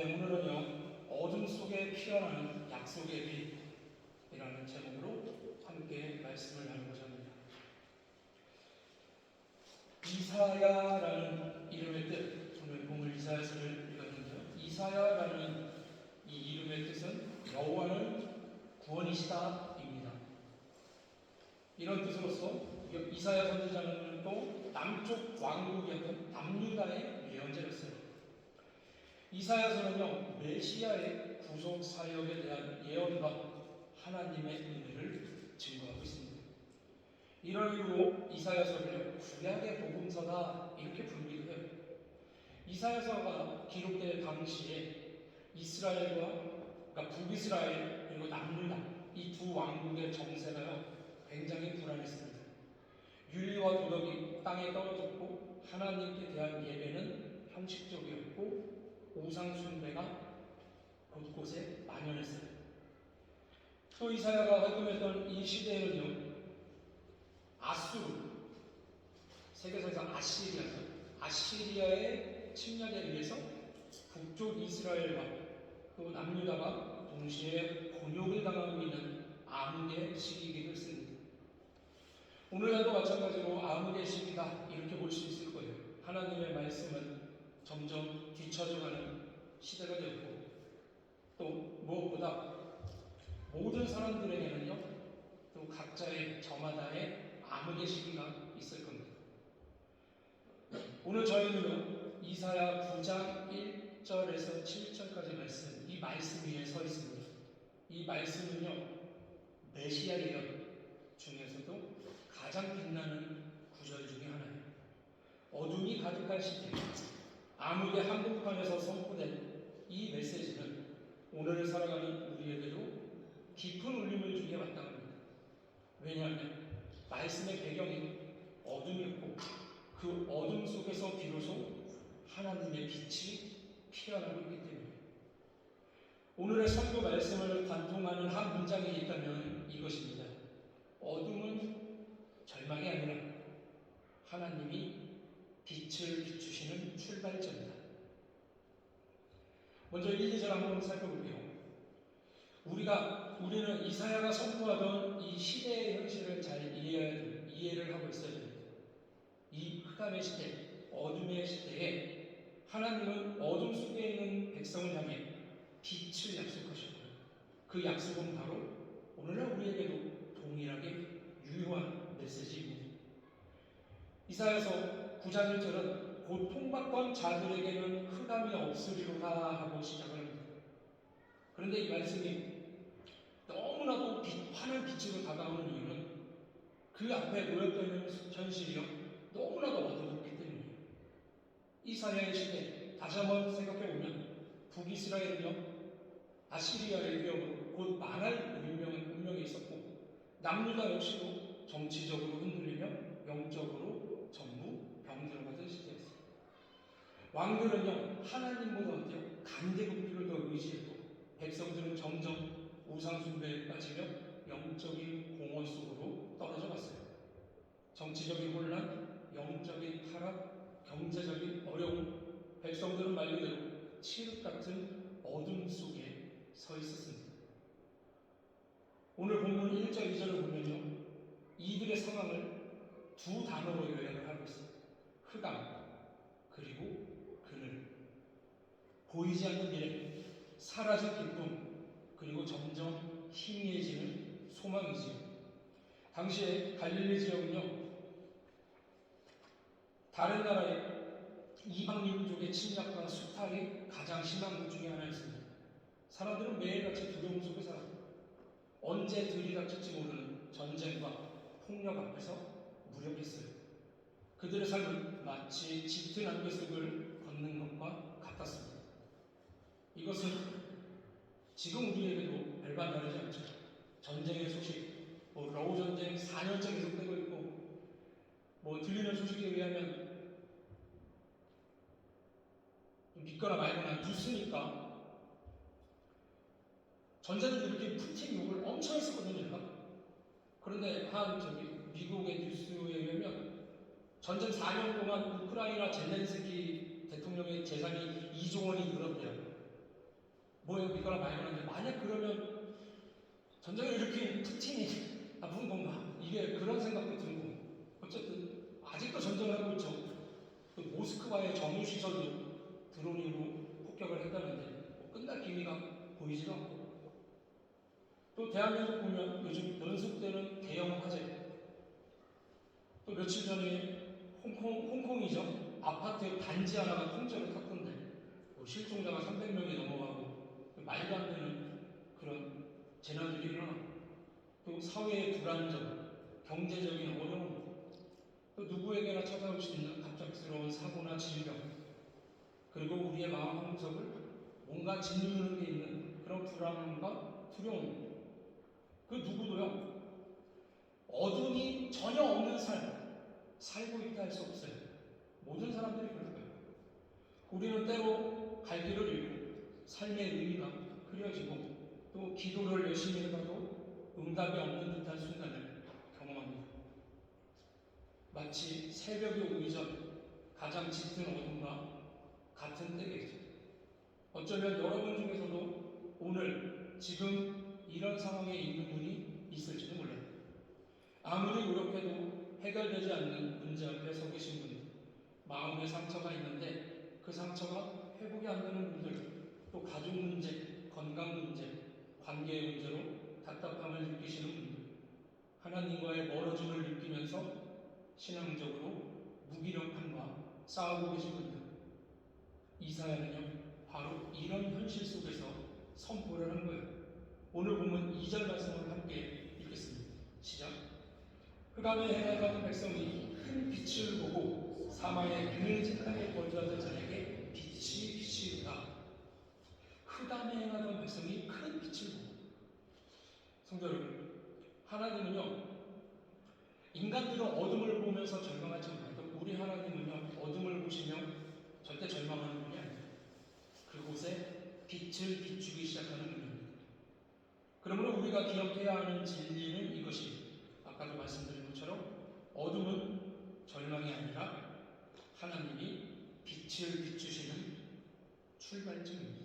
네, 오늘은요, 어둠 속에 피어나는 약속의 빛이라는 제목으로 함께 말씀을 나누고자 합니다. 이사야라는 이름의 뜻, 오늘 본문 이사야서를 읽었는데요. 이사야라는 이 이름의 뜻은 여호와는 구원이시다입니다. 이런 뜻으로서 이사야 선지자는 또 남쪽 왕국이었던 남유다의 예언자였어요. 이사야서는요, 메시아의 구속 사역에 대한 예언과 하나님의 은혜를 증거하고 있습니다. 이런 이유로 이사야서를 구약의 복음서다 이렇게 부르기도 해요. 이사야서가 기록될 당시에 그러니까 북이스라엘 그리고 남유다 이 두 왕국의 정세가요 굉장히 불안했습니다. 윤리와 도덕이 땅에 떨어졌고 하나님께 대한 예배는 형식적이었고 우상 숭배가 곳곳에 만연했어요. 또 이사야가 활동했던 이 시대에는요, 아수르, 세계사에서 아시리아의 침략에 의해서 북쪽 이스라엘과 또 남유다가 동시에 곤욕을 당하고 있는 암흑의 시기이기도 했습니다. 오늘날도 마찬가지로 암흑의 시기다 이렇게 볼 수 있을 거예요. 하나님의 말씀은 점점 뒤처져가는 시대가 되었고 또 무엇보다 모든 사람들에게는요 또 각자의 저마다의 암흑의 시기가 있을 겁니다. 오늘 저희는요 이사야 9장 1절에서 7절까지 말씀, 이 말씀 위에 서 있습니다. 이 말씀은요 메시아 예언 중에서도 가장 빛나는 구절 중에 하나예요. 어둠이 가득할 시대, 암흑의 한복판에서 선포된 이 메시지는 오늘을 살아가는 우리에게도 깊은 울림을 주게 마땅합니다. 왜냐하면 말씀의 배경이 어둠이었고 그 어둠 속에서 비로소 하나님의 빛이 피어나고 있기 때문에 오늘의 설교 말씀을 관통하는 한 문장이 있다면 이것입니다. 어둠은 절망이 아니라 하나님이 빛을 비추시는 출발점이다. 먼저 1, 2절 한번 살펴볼게요. 우리는 이사야가 선포하던 이 시대의 현실을 잘 이해를 하고 있어야 됩니다. 이 흑암의 시대, 어둠의 시대에 하나님은 어둠 속에 있는 백성을 향해 빛을 약속하셨고요. 그 약속은 바로 오늘날 우리에게도 동일하게 유효한 메시지입니다. 이사야서 9장 1절은 고통받던 자들에게는 흑암이 없으리로다 하고 시작을 합니다. 그런데 이 말씀이 너무나도 환한 빛으로 다가오는 이유는 그 앞에 놓여져 있는 현실이요 너무나도 어둡기 때문이에요. 이사야의 시대 다시 한번 생각해보면 북이스라엘은요 아시리아의 위협으로 곧 망할 운명에 있었고 남유다 역시도 정치적으로 흔들리며 영적으로 전부 병들어가던 시대였어요. 왕들은요 하나님보다 어때요? 간대국들을 더 의지했고 백성들은 점점 우상숭배에 빠지며 영적인 공허 속으로 떨어져 갔어요. 정치적인 혼란, 영적인 타락, 경제적인 어려움, 백성들은 말 그대로 칠흑 같은 어둠 속에 서 있었습니다. 오늘 본문 1절, 2절을 보면요 이들의 상황을 두 단어로 요약을 하고 있습니다. 흑암, 그리고 그늘. 보이지 않는 미래, 사라진 기쁨, 그리고 점점 희미해지는 소망이지요. 당시에 갈릴리 지역은요 다른 나라의 이방 민족의 침략과 수탈이 가장 심한 곳 중에 하나였습니다. 사람들은 매일같이 두려움 속에 살았고 언제 들이닥칠지 모르는 전쟁과 폭력 앞에서 무력했어요. 그들의 삶은 마치 짙은 안개 속을 걷는 것과 같았습니다. 이것은 지금 우리에게도 별반 다르지 않죠. 전쟁의 소식, 러우 전쟁 4년째 계속되고 있고 들리는 소식에 의하면 믿거나 말거나 뉴스니까 전쟁을 이렇게 푸틴 욕을 엄청 했었거든요. 그런데 미국의 뉴스에 의하면 전쟁 4년 동안 우크라이나 젤렌스키 대통령의 재산이 2조 원이 늘었대요. 있거나 말거나 만약 그러면 전쟁을 일으킨 푸틴이 나쁜 건가? 이게 그런 생각도 들고 어쨌든 아직도 전쟁을 하고 있죠. 그 모스크바의 정유시설도 드론으로 폭격을 했다는데 뭐 끝날 기미가 보이지도 않고 또 대한민국 보면 요즘 연속되는 대형 화재 또 며칠 전에 홍콩이죠. 아파트 단지 하나가 통째로 탔던데 뭐 실종자가 300명이 넘어가고 말도 안 되는 그런 재난들이 일어나고 또 사회의 불안정, 경제적인 어려움 또 누구에게나 찾아올 수 있는 갑작스러운 사고나 질병 그리고 우리의 마음 한구석을 뭔가 짓누르는 게 있는 그런 불안함과 두려움 그 누구도요 어둠이 전혀 없는 삶 살고 있다 할 수 없어요. 모든 사람들이 그럴 거예요. 우리는 때로 갈 길을 잃고 삶의 의미가 흐려지고 또 기도를 열심히 해봐도 응답이 없는 듯한 순간을 경험합니다. 마치 새벽이 오기 전 가장 짙은 어둠과 같은 때겠죠. 어쩌면 여러분 중에서도 오늘 지금 이런 상황에 있는 분이 있을지도 몰라요. 아무리 노력해도 해결되지 않는 문제 앞에 서 계신 분들, 마음의 상처가 있는데 그 상처가 회복이 안 되는 분들, 또 가족 문제, 건강 문제, 관계의 문제로 답답함을 느끼시는 분들, 하나님과의 멀어짐을 느끼면서 신앙적으로 무기력함과 싸우고 계신 분들, 이사야는요 바로 이런 현실 속에서 선포를 한 거예요. 오늘 보면 2절 말씀을 함께 읽겠습니다. 시작. 흑암에 행하던 백성이 큰 빛을 보고 사마의 그늘직하게 거주하던 자에게 빛이 비치우다. 흑암에 행하던 백성이 큰 빛을 보고 성도 여러분, 하나님은요 인간들은 어둠을 보면서 절망하지 말고 우리 하나님은요 어둠을 보시며 절대 절망하는 분이 아니에요. 그곳에 빛을 비추기 시작하는 분입니다. 그러므로 우리가 기억해야 하는 진리는 이것이 아까도 말씀드린 것처럼 어둠은 절망이 아니라 하나님이 빛을 비추시는 출발점입니다.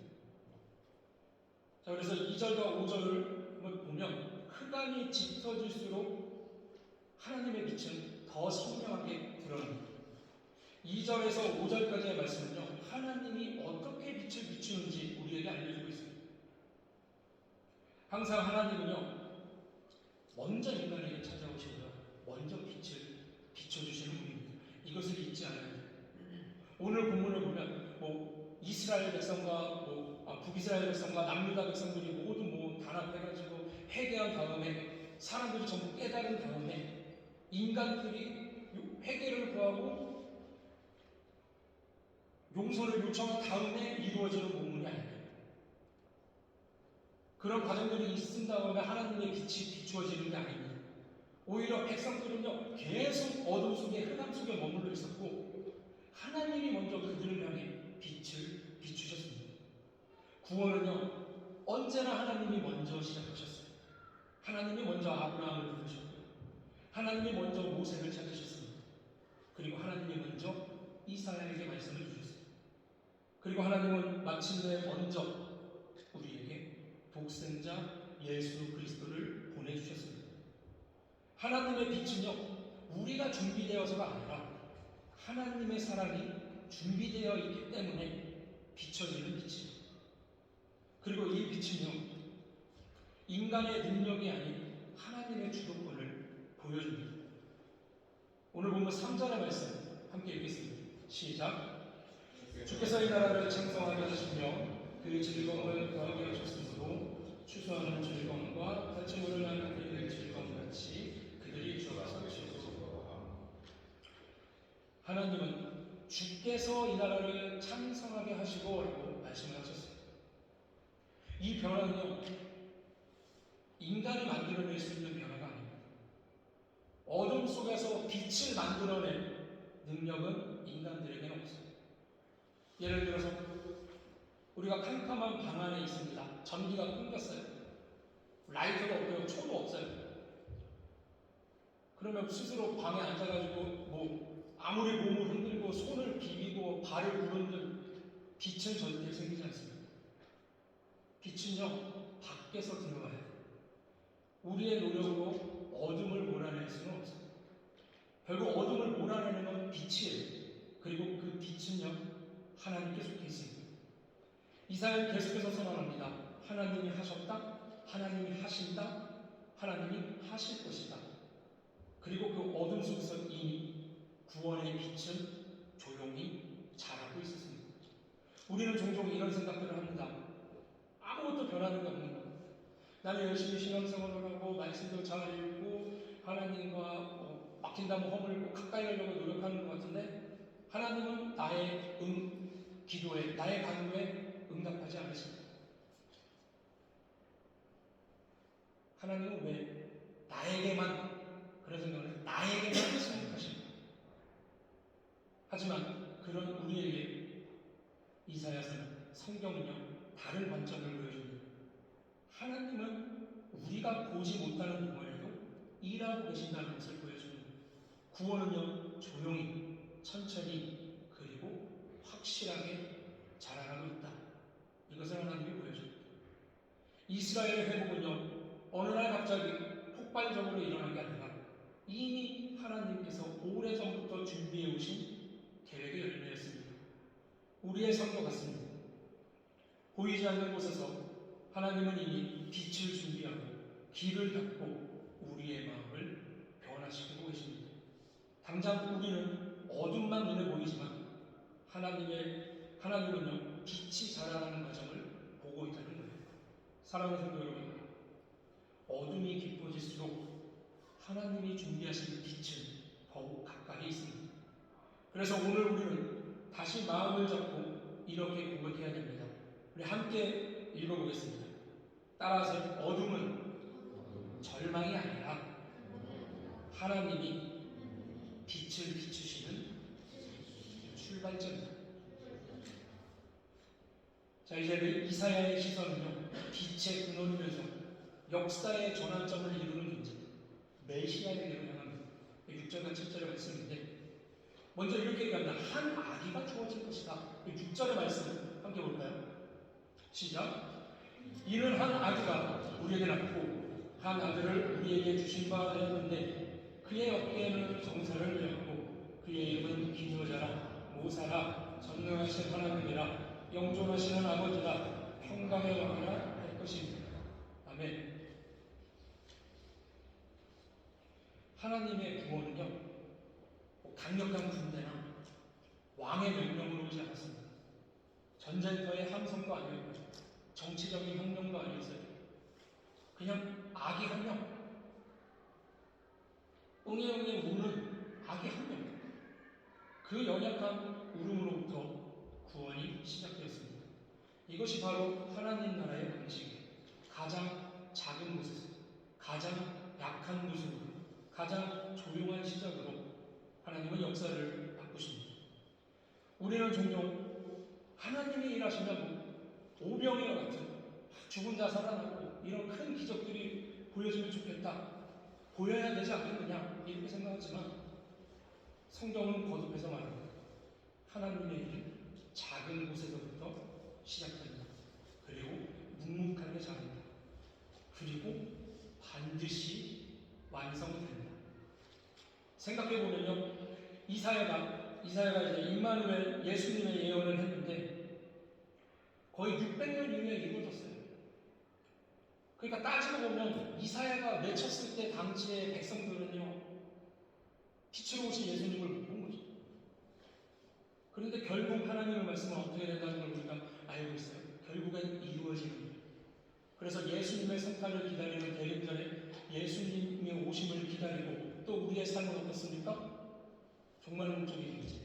자, 그래서 2절과 5절을 한번 보면 흑암이 짙어질수록 하나님의 빛은 더 선명하게 드러납니다. 2절에서 5절까지의 말씀은요 하나님이 어떻게 빛을 비추는지 우리에게 알려주고 있습니다. 항상 하나님은요 먼저 인간에게 찾아오시고요 먼저 빛을 비춰주시는 분입니다. 이것을 잊지 않아야 돼요. 오늘 본문을 보면 이스라엘 백성과 북이스라엘 백성과 남유다 백성들이 모두 단합해가지고 회개한 다음에 사람들이 전부 깨달은 다음에 인간들이 회개를 구하고 용서를 요청한 다음에 이루어지는 본문이 아니에요. 그런 과정들이 있은 다음에 하나님의 빛이 비추어지는 게 아닙니다. 오히려 백성들은요 계속 어둠 속에 흑암 속에 머물러 있었고 하나님이 먼저 그들을 향해 빛을 비추셨습니다. 구원은요 언제나 하나님이 먼저 시작하셨어요. 하나님이 먼저 아브라함을 부르셨고요. 하나님이 먼저 모세를 찾으셨습니다. 그리고 하나님이 먼저 이사야에게 말씀을 주셨어요. 그리고 하나님은 마침내 먼저 우리에게 독생자 예수 그리스도를 보내주셨습니다. 하나님의 빛은요 우리가 준비되어서가 아니라 하나님의 사랑이 준비되어 있기 때문에 비춰지는 빛이에요. 그리고 이 빛은요 인간의 능력이 아닌 하나님의 주도권을 보여줍니다. 오늘 보면 3절의 말씀 함께 읽겠습니다. 시작. 주께서 이 나라를 창성하게 하시며 그 즐거움을 더하게 하셨으므로 추수하는 즐거움과 다짐으로 나는 그들의 즐거움같이 그들이 주어서 즐거워하라. 하나님은 주께서 이 나라를 창성하게 하시고 라고 말씀을 하셨어요. 이 변화는요 인간이 만들어낼 수 있는 변화가 아닙니다. 어둠 속에서 빛을 만들어낼 능력은 인간들에게는 없어요. 예를 들어서 우리가 캄캄한 방 안에 있습니다. 전기가 끊겼어요. 라이터도 없고요. 초도 없어요. 그러면 스스로 방에 앉아가지고 아무리 몸을 흔들고 손을 비비고 발을 부른들 빛은 절대 생기지 않습니다. 빛은요, 밖에서 들어와야 돼요. 우리의 노력으로 어둠을 몰아낼 수는 없어요. 결국 어둠을 몰아내는 건 빛이에요. 그리고 그 빛은요, 하나님께 속해 있습니다. 이사야는 계속해서 선언합니다. 하나님이 하셨다, 하나님이 하신다, 하나님이 하실 것이다. 그리고 그 어둠 속에서 이미 구원의 빛은 조용히 자라고 있었습니다. 우리는 종종 이런 생각들을 합니다. 아무것도 변하는 게 없는 거예요. 나는 열심히 신앙생활을 하고 말씀도 잘 읽고 하나님과 막힌다면 허물고 가까이 가려고 노력하는 것 같은데 하나님은 나의 기도에, 나의 간구에 응답하지 않으십니다. 하나님은 왜 나에게만, 그런 생각을 나에게만 생각하십니다. 하지만 그런 우리에게 이사야서는, 성경은요, 다른 관점을 보여줍니다. 하나님은 우리가 보지 못하는 동안에도 일하고 계신다는 것을 보여줍니다. 구원은요, 조용히, 천천히, 그리고 확실하게 자라나고 있다. 이것을 하나님이 보여줍니다. 이스라엘의 회복은요, 어느 날 갑자기 폭발적으로 일어난 게 아니라 이미 하나님께서 오래전부터 준비해 오신 계획의 열매였습니다. 우리의 삶도 같습니다. 보이지 않는 곳에서 하나님은 이미 빛을 준비하고 길을 닫고 우리의 마음을 변화시키고 계십니다. 당장 우리는 어둠만 눈에 보이지만 하나님은요, 빛이 자라나는 과정을 보고 있다는 거예요. 사랑하는 성도 여러분, 어둠이 깊어질수록 하나님이 준비하신 빛은 더욱 가까이 있습니다. 그래서 오늘 우리는 다시 마음을 잡고 이렇게 고백해야 됩니다. 우리 함께 읽어보겠습니다. 따라서 어둠은 절망이 아니라 하나님이 빛을 비추시는 출발점입니다. 자, 이제 이사야의 시선은요, 빛의 근원이면서 역사의 전환점을 이루는 존재, 메시아에게로 향합니다. 6절과 7절의 말씀인데, 먼저 이렇게 얘기합니다. 한 아기가 주어질 것이다. 6절의 말씀 함께 볼까요? 시작. 이는 한 아기가 우리에게 낳고 한 아들을 우리에게 주신 바 되었는데 그의 어깨에는 정사를 메었고 그의 이름은 기묘자라 모사라 전능하신 하나님이라 영존하시는 아버지라 평강의 왕이라 할 것입니다. 아멘. 하나님의 구원은요, 강력한 군대나 왕의 명령으로 오지 않았습니다. 전쟁터의 함성도 아니었고 정치적인 혁명도 아니었어요. 그냥 아기 한 명, 응애응애 우는 아기 한 명, 그 연약한 울음으로부터 구원이 시작되었습니다. 이것이 바로 하나님 나라의 방식이에요. 가장 작은 곳에서, 가장 약한 모습으로, 가장 조용한 시작으로 하나님은 역사를 바꾸십니다. 우리는 종종 하나님이 일하신다고 오병이와 같은 죽은 자 살아나고 이런 큰 기적들이 보여주면 좋겠다, 보여야 되지 않겠느냐 이렇게 생각하지만 성경은 거듭해서 말합니다. 하나님의 일은 작은 곳에서부터 시작됩니다. 그리고 묵묵하게 자랍니다. 그리고 반드시 완성됩니다. 생각해보면요, 이사야가 이제 임마누엘 예수님의 예언을 했는데 거의 600년 이후에 이루어졌어요. 그러니까 따지고 보면 이사야가 외쳤을 때 당시의 백성들은요, 빛으로 오신 예수님을 못 본 거죠. 그런데 결국 하나님의 말씀은 어떻게 된다는 걸 우리가 알고 있어요. 결국엔 이루어지는 거예요. 그래서 예수님의 성탄을 기다리는 대림절에 예수님의 오심을 기다리고 또 우리의 삶은 어떻습니까? 정말 목적이 있는지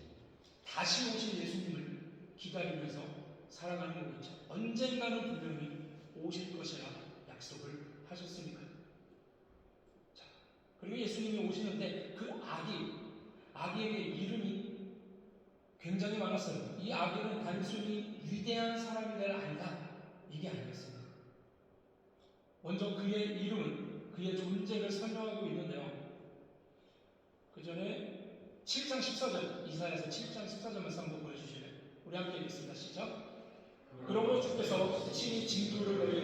다시 오신 예수님을 기다리면서 살아가는 거겠죠. 언젠가는 분명히 오실 것이라 약속을 하셨으니까. 자, 그리고 예수님이 오시는데 그 아기에게 이름이 굉장히 많았어요. 이 아기는 단순히 위대한 사람이 될 아이다, 이게 아니었습니다. 먼저 그의 이름은 그의 존재를 설명하고 있는데요. 그 전에 7장 14절, 이사야서 7장 14절 말씀 한번 보여주실래요? 우리 함께 읽겠습니다. 시작. 그러므로 주께서 친히 징표를 내려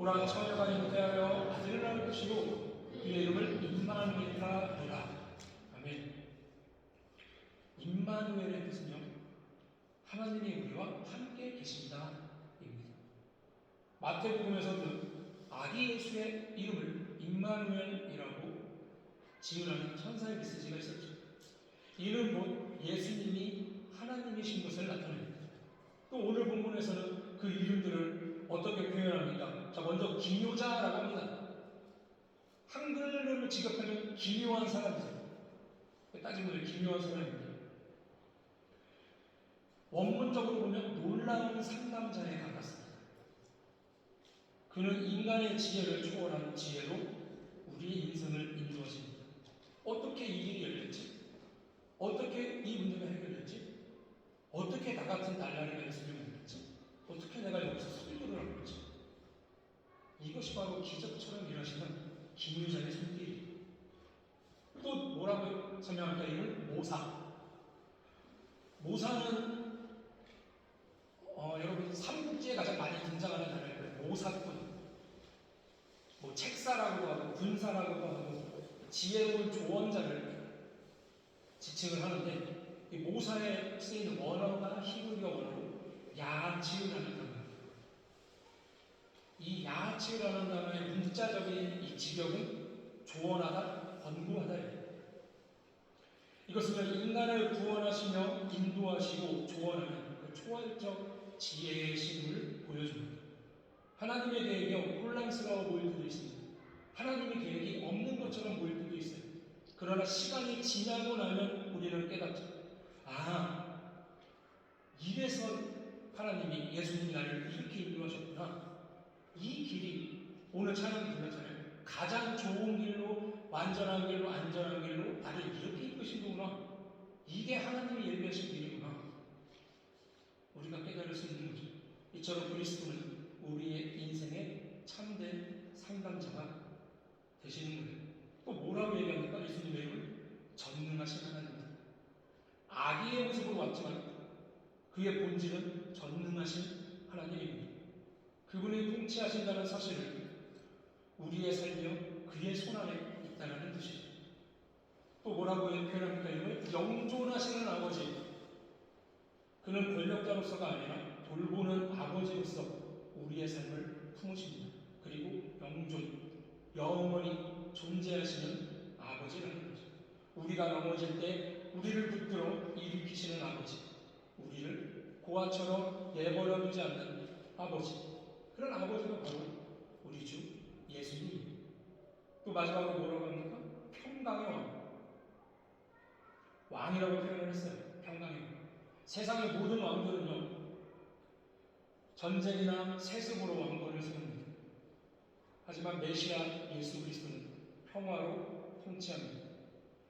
보라 처녀가 잉태하여 아들을 낳을 것이고 그의 이름을 임마누엘이라 하리라. 아멘. 임마누엘의 뜻은요, 하나님이 우리와 함께 계신다 입니다. 마태복음에서도 아기 예수의 이름을 임마누엘이라고 지으라는 천사의 메시지가 있었죠. 이는 곧 예수님이 하나님이신 것을 나타냅니다. 또 오늘 본문에서는 그 이름들을 어떻게 표현합니까? 자, 먼저 기묘자라고 합니다. 한글을 직역하면 기묘한 사람이죠. 따지면 기묘한 사람입니다. 원문적으로 보면 놀라운 상담자에 가깝습니다. 그는 인간의 지혜를 초월한 지혜로 우리의 인생을 인도하십니다. 어떻게 이 길이 열렸지? 어떻게 이 문제가 해결됐지? 어떻게 나 같은 날라리가 설명됐지? 어떻게 내가 여기서 설교를 한 거지? 이것이 바로 기적처럼 일하시는 기묘자의 손길이에요. 또 뭐라고 설명할까? 이걸 모사. 모사는 여러분 삼국지에 가장 많이 등장하는 단어예요. 모사꾼. 뭐 책사라고도 하고 군사라고도 하고 지혜로운 조언자를 지칭을 하는데 이 모사에 쓰이는 원어가 히브리어 원어로 야치우라는 단어입니다. 이 야치우라는 단어의 문자적인 이 직역은 조언하다, 권고하다예요. 이것은 인간을 구원하시며 인도하시고 조언하는 그 초월적 지혜의 신을 보여줍니다. 하나님의 계획이 혼란스러워 보일 때도 있습니다. 하나님의 계획이 없는 것처럼 보일 때도 있어요. 그러나 시간이 지나고 나면 우리는 깨닫죠. 아, 이래서 하나님이 예수님이 나를 이렇게 인도하셨구나. 이 길이 오늘 찬양 불렀잖아요. 가장 좋은 길로, 완전한 길로, 안전한 길로 나를 이렇게 이끄신 거구나. 이게 하나님이 예비하신 길이구나. 우리가 깨달을 수 있는 거죠. 이처럼 그리스도는 우리의 인생의 참된 상담자가 되시는 거예요. 또 뭐라고 얘기합니까? 예수님의 이름을 전능하신 하나님입니다. 아기의 모습으로 왔지만 그의 본질은 전능하신 하나님입니다. 그분이 통치하신다는 사실을 우리의 삶이요 그의 손안에 있다는 뜻이죠. 또 뭐라고 표현합니까? 이걸 영존하시는 아버지. 그는 권력자로서가 아니라 돌보는 아버지로서 우리의 삶을 품으십니다. 그리고 영존, 영원히 존재하시는 아버지라는 거죠. 우리가 넘어질 때 우리를 붙들어 일으키시는 아버지, 우리를 고아처럼 내버려 두지 않는 아버지, 그런 아버지가 바로 우리 주 예수님입니다. 또 마지막으로 뭐라고 합니까? 평강의 왕이라고 표현을 했어요. 평강의 왕. 세상의 모든 왕들은요 전쟁이나 세습으로 왕권을 세웁니다. 하지만 메시아 예수 그리스도는 평화로 통치합니다.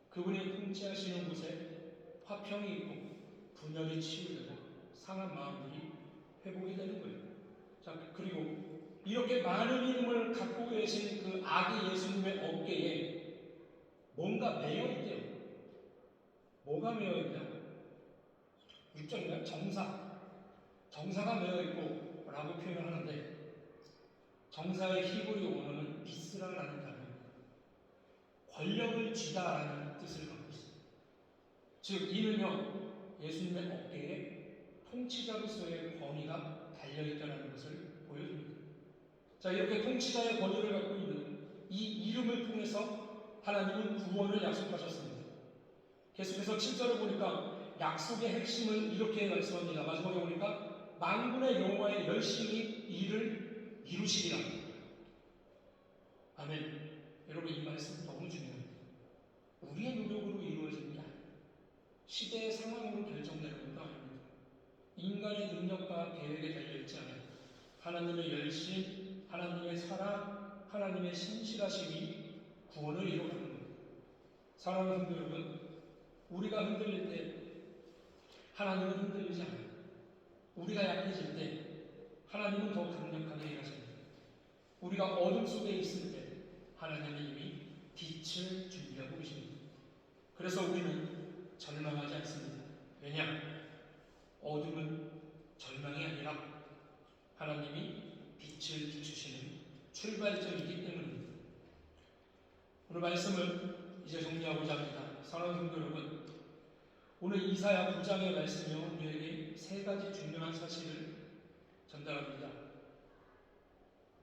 그분이 통치하시는 곳에 화평이 있고 분열이 치유되고 상한 마음들이 회복이 되는 거예요. 자, 그리고 이렇게 많은 이름을 갖고 계신 그 아기 예수님의 어깨에 뭔가 매여 있대요. 뭐가 매여 있냐? 6절인가요? 정사가 매여 있고 라고 표현을 하는데 정사의 히브리 원어는 비스라라는 단어입니다. 권력을 쥐다라는 뜻을 갖고 있습니다. 즉 이는요 예수님의 어깨에 통치자로서의 권위가 달려있다는 것을 보여줍니다. 자, 이렇게 통치자의 권위를 갖고 있는 이 이름을 통해서 하나님은 구원을 약속하셨습니다. 계속해서 7절을 보니까 약속의 핵심을 이렇게 말씀합니다. 마지막에 보니까 만군의 여호와의 열심히 일을 이루시리라. 아멘. 여러분 이 말씀 너무 중요합니다. 우리의 노력으로 이루어지는 게 아니에요. 시대의 상황으로 결정되는 것도 아닙니다. 인간의 능력과 계획에 달려있지 않아요. 하나님의 열심, 하나님의 사랑, 하나님의 신실하심이 구원을 이루어가는 겁니다. 사랑하는 성도 여러분, 우리가 흔들릴 때 하나님은 흔들리지 않아요. 우리가 약해질 때 하나님은 더 강력하게 일하십니다. 우리가 어둠 속에 있을 때 하나님은 이미 빛을 준비하고 계십니다. 그래서 우리는 절망하지 않습니다. 왜냐? 어둠은 절망이 아니라 하나님이 빛을 비추시는 출발점이기 때문입니다. 오늘 말씀을 이제 정리하고자 합니다. 사랑하는 성도 여러분, 오늘 이사야 9장의 말씀이요 우리에게 세 가지 중요한 사실을 전달합니다.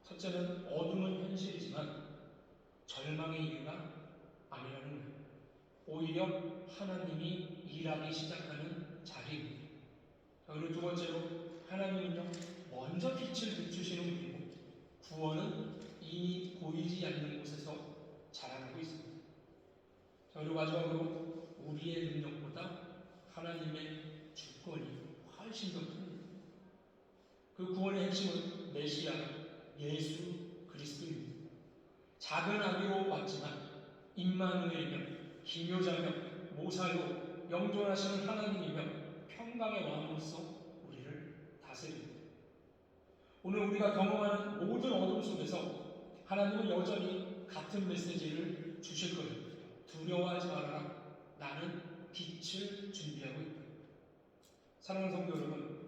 첫째는 어둠은 현실이지만 절망의 이유가 아니라는 거예요. 오히려 하나님이 일하기 시작하는 자리입니다. 그리고 두 번째로 하나님은요 먼저 빛을 비추시는 분이고 구원은 이미 보이지 않는 곳에서 자라나고 있습니다. 그리고 마지막으로 우리의 능력보다 하나님의 주권이 훨씬 더 큽니다. 그 구원의 핵심은 메시아 예수 그리스도입니다. 작은 아기로 왔지만 임마누엘이며 기묘자며 모사로 영존하시는 하나님이며 평강의 왕으로서 우리를 다스립니다. 오늘 우리가 경험하는 모든 어둠 속에서 하나님은 여전히 같은 메시지를 주실 거예요. 두려워하지 말아라. 나는 빛을 준비하고 있다. 사랑하는 성도 여러분,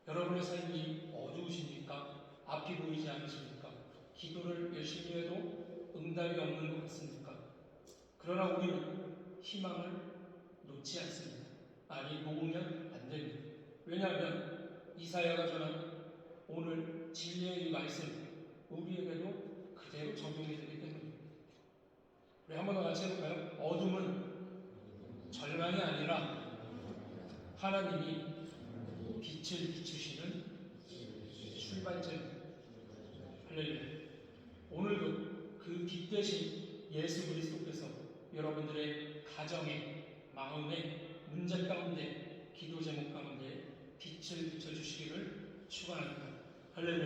여러분의 삶이 어두우십니까? 앞이 보이지 않으십니까? 기도를 열심히 해도 응답이 없는 것 같습니까? 그러나 우리는 희망을 놓지 않습니다. 아니, 놓으면 안 됩니다. 왜냐하면 이사야가 전한 오늘 진리의 이 말씀 우리에게도 그대로 적용이 되기 때문입니다. 우리 한 번 더 같이 해볼까요? 어둠은 절망이 아니라 하나님이 빛을 비추시는 출발점입니다. 할렐루야. 오늘도 그 빛 대신 예수 그리스도께서 여러분들의 가정에, 마음에, 문제 가운데, 기도 제목 가운데 빛을 비춰주시기를 축원합니다. 할렐루야.